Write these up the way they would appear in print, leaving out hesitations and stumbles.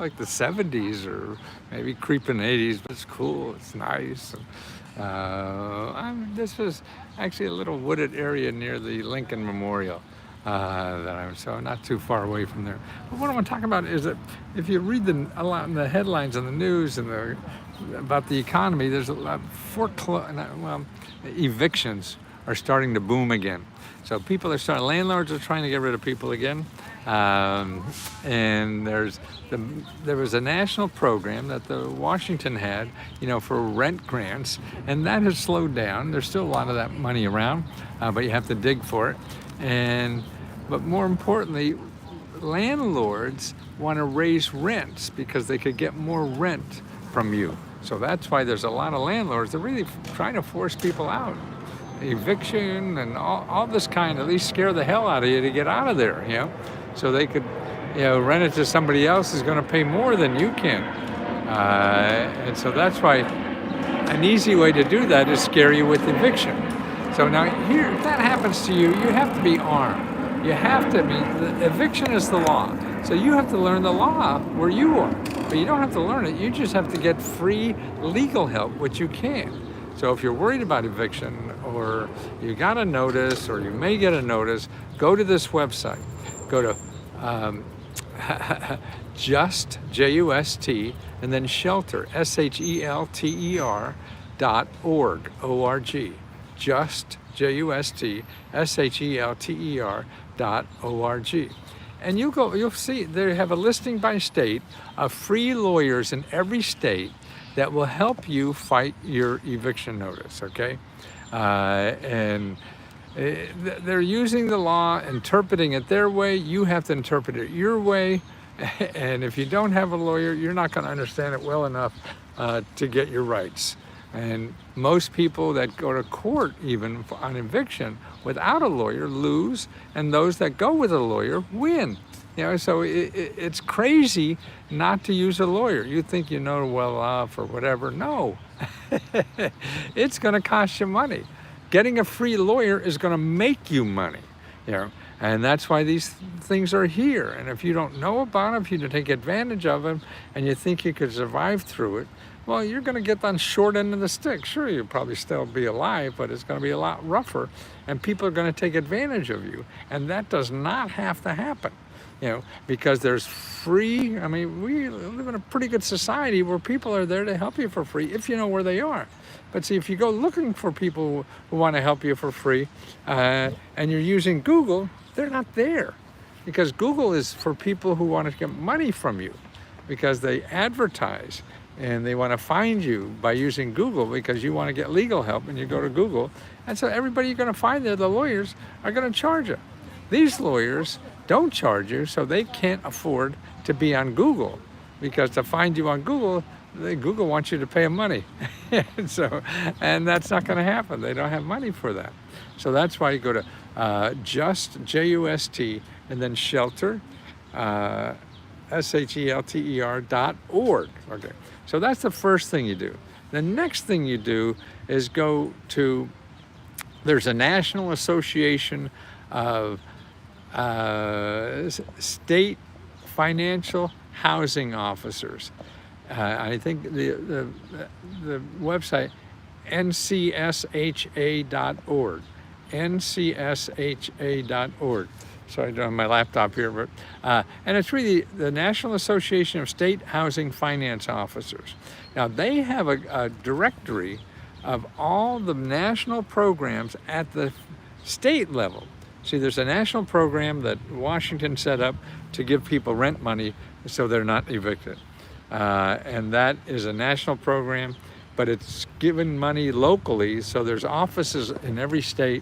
like the 70s or maybe creeping 80s, but it's cool, it's nice. And, this was actually a little wooded area near the Lincoln Memorial. That I'm so not too far away from there. But what I want to talk about is that if you read a lot in the headlines in the news and about the economy, there's a lot evictions are starting to boom again. So landlords are trying to get rid of people again. And there was a national program that the Washington had, for rent grants, and that has slowed down. There's still a lot of that money around, but you have to dig for it. But more importantly, landlords want to raise rents because they could get more rent from you. So that's why there's a lot of landlords that are really trying to force people out. Eviction and all this kind, at least scare the hell out of you to get out of there, so they could, rent it to somebody else who's going to pay more than you can. And so that's why an easy way to do that is scare you with eviction. So now here, if that happens to you, you have to be armed. You have to be, eviction is the law. So you have to learn the law where you are. But you don't have to learn it, you just have to get free legal help, which you can. So if you're worried about eviction, or you got a notice, or you may get a notice, go to this website. Go to just, J-U-S-T, and then shelter, SHELTER.org, O-R-G. Just, J-U-S-T, SHELTER.org. And you'll see they have a listing by state of free lawyers in every state that will help you fight your eviction notice, okay? They're using the law, interpreting it their way. You have to interpret it your way. And if you don't have a lawyer, you're not going to understand it well enough to get your rights. And most people that go to court even on eviction without a lawyer lose, and those that go with a lawyer win. So it's crazy not to use a lawyer. You think you know well enough or whatever. No, it's going to cost you money. Getting a free lawyer is going to make you money, and that's why these things are here. And if you don't know about them, if you don't take advantage of them, and you think you could survive through it, well, you're going to get on short end of the stick. Sure, you'll probably still be alive, but it's going to be a lot rougher, and people are going to take advantage of you. And that does not have to happen, because there's free. I mean, we live in a pretty good society where people are there to help you for free if you know where they are. But see, if you go looking for people who want to help you for free, and you're using Google, they're not there, because Google is for people who want to get money from you, because they advertise. And they want to find you by using Google because you want to get legal help, and you go to Google. And so everybody you're going to find there, the lawyers, are going to charge you. These lawyers don't charge you, so they can't afford to be on Google, because to find you on Google, Google wants you to pay them money. and that's not going to happen. They don't have money for that. So that's why you go to just, J-U-S-T, and then shelter, SHELTER.org. Okay. So that's the first thing you do. The next thing you do is go to, there's a National Association of State Financial Housing Officers. I think the website, ncsha.org, ncsha.org. Sorry, I don't have my laptop here, but and it's really the National Association of State Housing Finance Officers. Now they have a directory of all the national programs at the state level. See, there's a national program that Washington set up to give people rent money so they're not evicted, and that is a national program, but it's given money locally. So there's offices in every state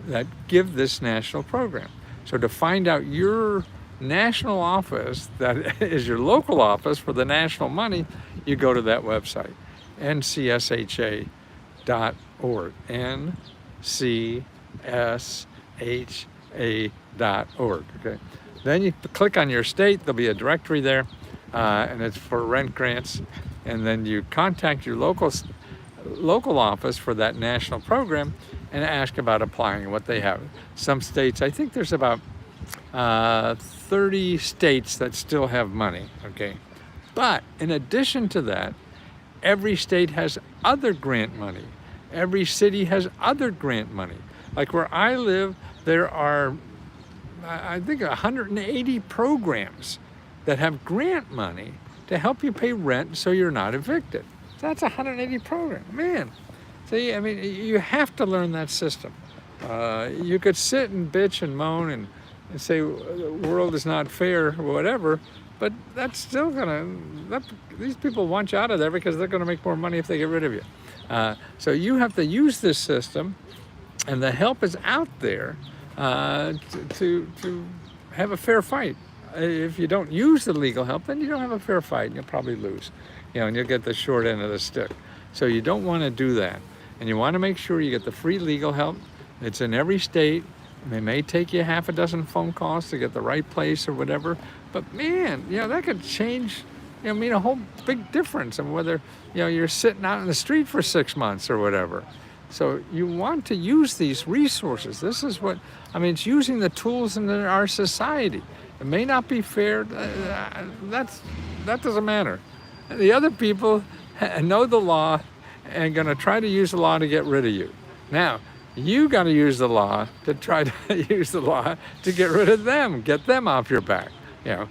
that give this national program. So to find out your national office, that is your local office for the national money, you go to that website, ncsha.org, ncsha.org, okay? Then you click on your state, there'll be a directory there, and it's for rent grants, and then you contact your local office for that national program and ask about applying, what they have. Some states, I think there's about 30 states that still have money, okay? But in addition to that, every state has other grant money. Every city has other grant money. Like where I live, there are, I think, 180 programs that have grant money to help you pay rent so you're not evicted. So that's 180 programs. Man, see, I mean, you have to learn that system. You could sit and bitch and moan and say the world is not fair or whatever, but that's still these people want you out of there because they're gonna make more money if they get rid of you. So you have to use this system, and the help is out there to have a fair fight. If you don't use the legal help, then you don't have a fair fight, and you'll probably lose, and you'll get the short end of the stick. So you don't want to do that, and you want to make sure you get the free legal help. It's in every state. It may take you half a dozen phone calls to get the right place or whatever, but man, that could change, mean a whole big difference in whether, you're sitting out in the street for 6 months or whatever. So you want to use these resources. This is what, it's using the tools in our society. It may not be fair, that doesn't matter. The other people know the law and gonna try to use the law to get rid of you. Now, you got to use the law to try to use the law to get rid of them, get them off your back. It's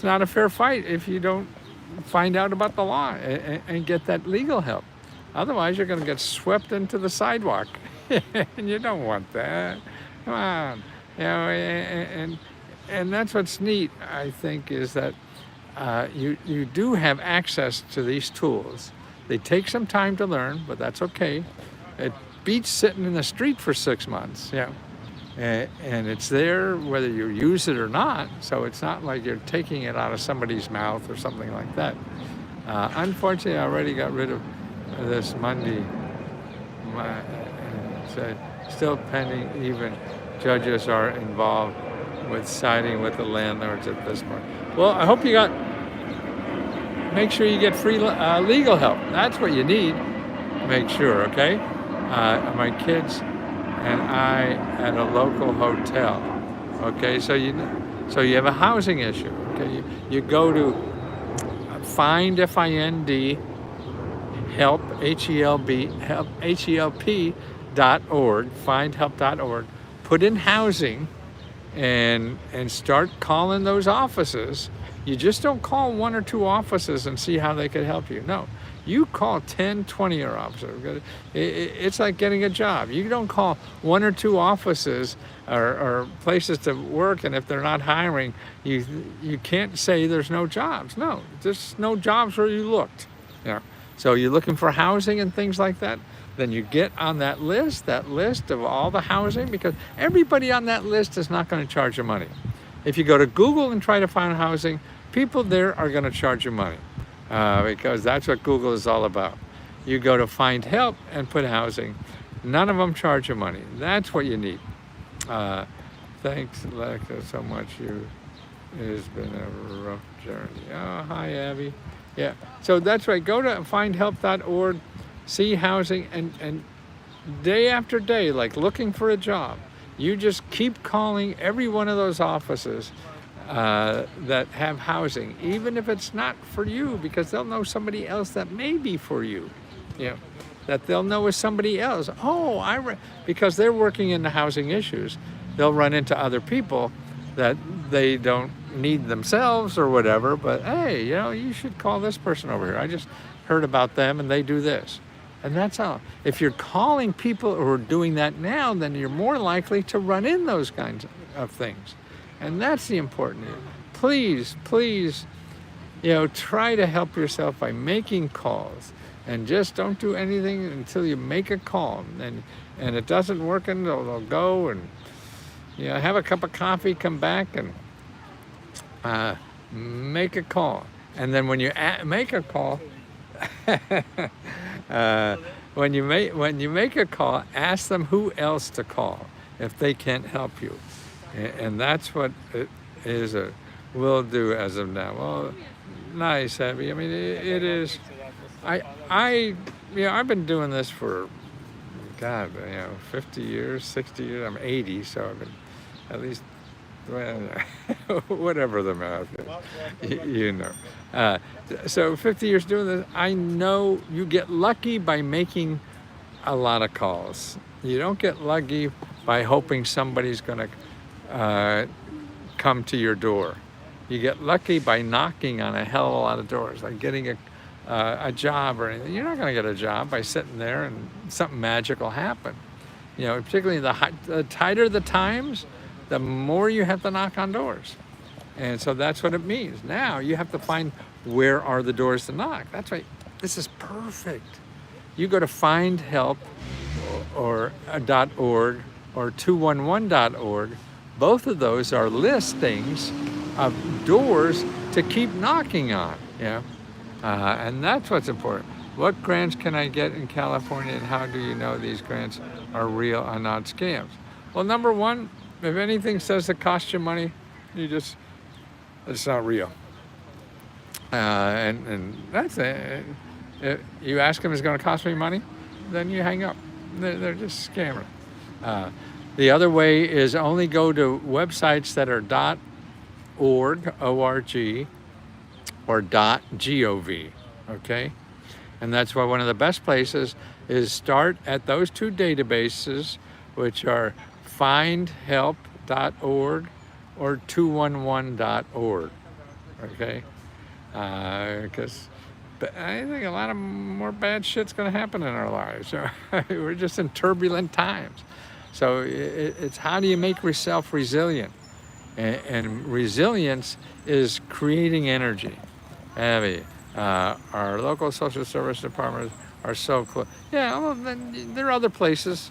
not a fair fight if you don't find out about the law and get that legal help. Otherwise, you're going to get swept into the sidewalk, and you don't want that. Come on, and that's what's neat, I think, is that you do have access to these tools. They take some time to learn, but that's okay. It beats sitting in the street for 6 months, and it's there whether you use it or not, so it's not like you're taking it out of somebody's mouth or something like that. Unfortunately, I already got rid of this Monday. Still pending, even judges are involved with siding with the landlords at this point. Well, I hope make sure you get free legal help. That's what you need. Make sure, okay? My kids and I at a local hotel. Okay, so you have a housing issue. Okay, you go to find FIND help HELP.org, findhelp.org. Put in housing, and start calling those offices. You just don't call 1 or 2 offices and see how they could help you. No, you call 10, 20 your offices. It's like getting a job. You don't call 1 or 2 offices or places to work, and if they're not hiring, you can't say there's no jobs. No, there's no jobs where you looked. So you're looking for housing and things like that. Then you get on that list of all the housing, because everybody on that list is not going to charge you money. If you go to Google and try to find housing, people there are going to charge you money because that's what Google is all about. You go to find help and put housing. None of them charge you money. That's what you need. Thanks, Alexa, so much. It's been a rough journey. Oh, hi, Abby. Yeah, so that's right. Go to findhelp.org, see housing, and day after day, like looking for a job, you just keep calling every one of those offices that have housing, even if it's not for you, because they'll know somebody else that may be for you, that they'll know is somebody else. Oh, because they're working in the housing issues, they'll run into other people that they don't need themselves or whatever, but hey, you should call this person over here. I just heard about them and they do this. And that's all. If you're calling people who are doing that now, then you're more likely to run in those kinds of things. And that's the important thing. Please, try to help yourself by making calls, and just don't do anything until you make a call. And it doesn't work, and they'll go and have a cup of coffee, come back and make a call. And then when you make a call, when you make a call, ask them who else to call if they can't help you. And that's what it will do as of now. Well, nice, Abby. I mean, it is. I've been doing this for, 50 years, 60 years. I'm 80, so I've been at least well, whatever the math is, you know. Uh, so 50 years doing this, I know you get lucky by making a lot of calls. You don't get lucky by hoping somebody's going to come to your door. You get lucky by knocking on a hell of a lot of doors, like getting a job or anything. You're not going to get a job by sitting there and something magic will happen. You know, particularly the tighter the times, the more you have to knock on doors. And so that's what it means. Now you have to find where are the doors to knock. That's right. This is perfect. You go to findhelp or .org or 211.org. Both of those are listings of doors to keep knocking on. Yeah, and that's what's important. What grants can I get in California, and how do you know these grants are real and not scams? Well, number one, if anything says it costs you money, it's not real. And that's it. If you ask them, is it going to cost me money? Then you hang up. They're just scammers. The other way is only go to websites that are .org, O-R-G, or .gov, okay? And that's why one of the best places is start at those two databases, which are findhelp.org or 211.org, okay? Because I think a lot of more bad shit's going to happen in our lives. We're just in turbulent times. So it's how do you make yourself resilient? And resilience is creating energy. Abby, our local social service departments are so close. Yeah, well, then there are other places.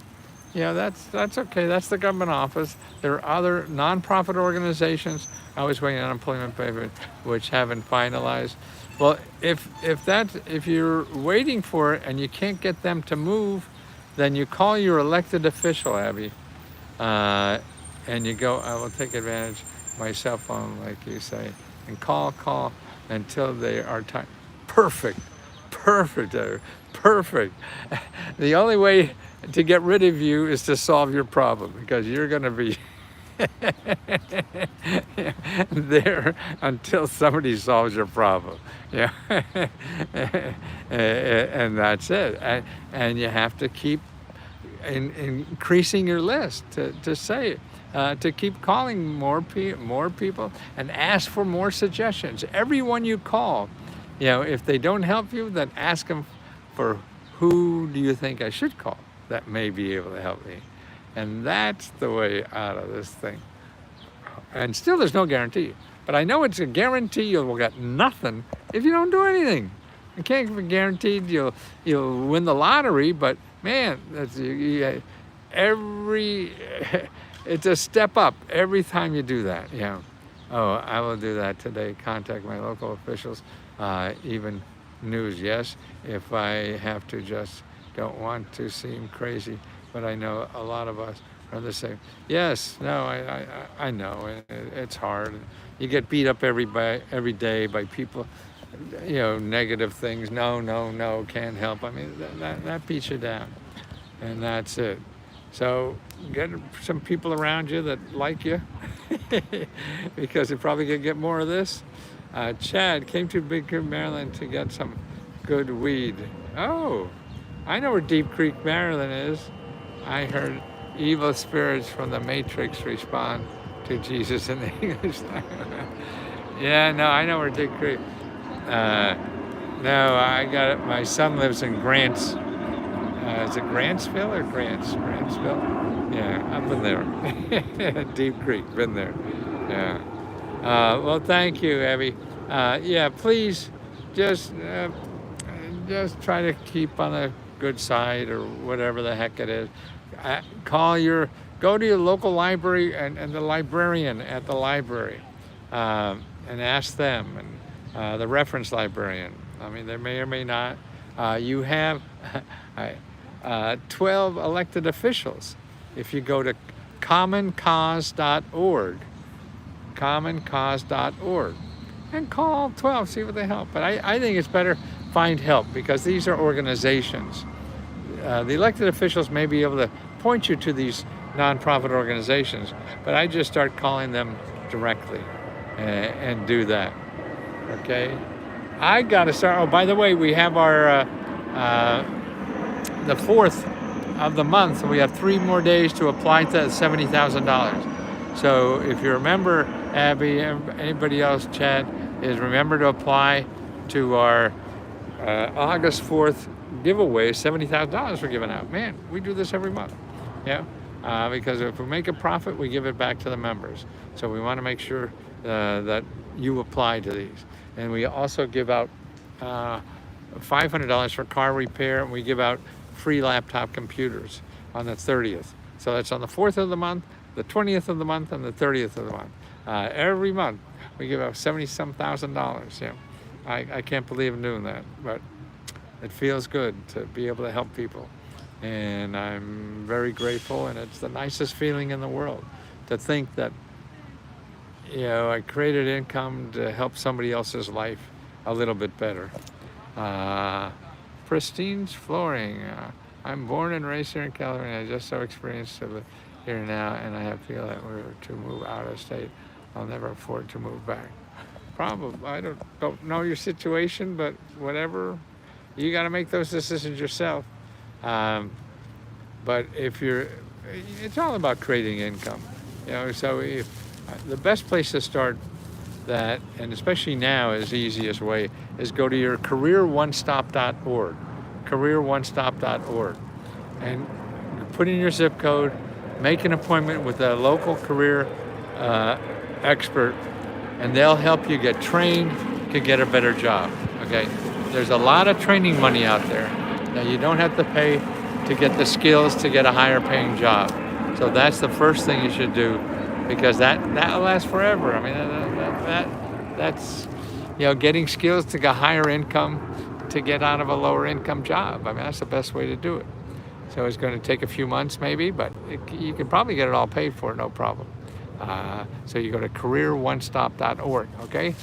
Yeah, that's okay. That's the government office. There are other nonprofit organizations. I was waiting on unemployment payment, which haven't finalized. Well, if you're waiting for it and you can't get them to move, then you call your elected official, Abby, and you go, I will take advantage of my cell phone, like you say, and call until they are time. Perfect. The only way to get rid of you is to solve your problem, because you're going to be there until somebody solves your problem. Yeah, and that's it. And you have to keep increasing your list to say it. To keep calling more people and ask for more suggestions. Everyone you call, you know, if they don't help you, then ask them for who do you think I should call that may be able to help me. And that's the way out of this thing. And still there's no guarantee. But I know it's a guarantee you'll get nothing if you don't do anything. You can't be guaranteed you'll win the lottery, but man, it's a step up every time you do that. Yeah. Oh, I will do that today. Contact my local officials. Even news, yes, if I have to. Just don't want to seem crazy, but I know a lot of us are the same. Yes, no, I know it's hard. You get beat up every day by people, you know, negative things. No, can't help. I mean, that beats you down, and that's it. So get some people around you that like you, because you're probably gonna get more of this. Chad came to Big Creek, Maryland to get some good weed. Oh, I know where Deep Creek, Maryland is. I heard evil spirits from the Matrix respond to Jesus in the English language. Yeah, no, I know where Deep Creek. No, I got it. My son lives in Grants. Is it Grantsville or Grantsville? Yeah, I've been there. Deep Creek, been there. Yeah. Well, thank you, Abby. Yeah, please just try to keep on the good side, or whatever the heck it is. Go to your local library and the librarian at the library, and ask them, and the reference librarian. I mean, they may or may not. You have 12 elected officials. If you go to commoncause.org, and call 12, see what they help. But I think it's better find help, because these are organizations. The elected officials may be able to point you to these nonprofit organizations, but I just start calling them directly and do that. Okay, I got to start. Oh, by the way, we have our the 4th of the month. We have 3 more days to apply to $70,000. So if you remember, Abby, anybody else, Chad, is remember to apply to our August 4th giveaway. $70,000 we're giving out. Man, we do this every month. Yeah, because if we make a profit, we give it back to the members. So we want to make sure that you apply to these. And we also give out $500 for car repair, and we give out free laptop computers on the 30th. So that's on the 4th of the month, the 20th of the month, and the 30th of the month. Every month we give out $70-some thousand. Yeah, I can't believe I'm doing that, but it feels good to be able to help people. And I'm very grateful, and it's the nicest feeling in the world to think that, you know, I created income to help somebody else's life a little bit better. Pristine's Flooring. I'm born and raised here in California. I just so experienced to live here now, and I feel that we were to move out of state, I'll never afford to move back. Probably. I don't know your situation, but whatever, you got to make those decisions yourself. But if it's all about creating income, you know. So if the best place to start that, and especially now is the easiest way, is go to your careeronestop.org, careeronestop.org, and put in your zip code, make an appointment with a local career expert, and they'll help you get trained to get a better job. Okay, there's a lot of training money out there. Now you don't have to pay to get the skills to get a higher paying job. So that's the first thing you should do, because that'll last forever. I mean, that's, you know, getting skills to get higher income to get out of a lower income job. I mean, that's the best way to do it. So it's going to take a few months maybe, but you can probably get it all paid for, no problem. So you go to careeronestop.org, okay?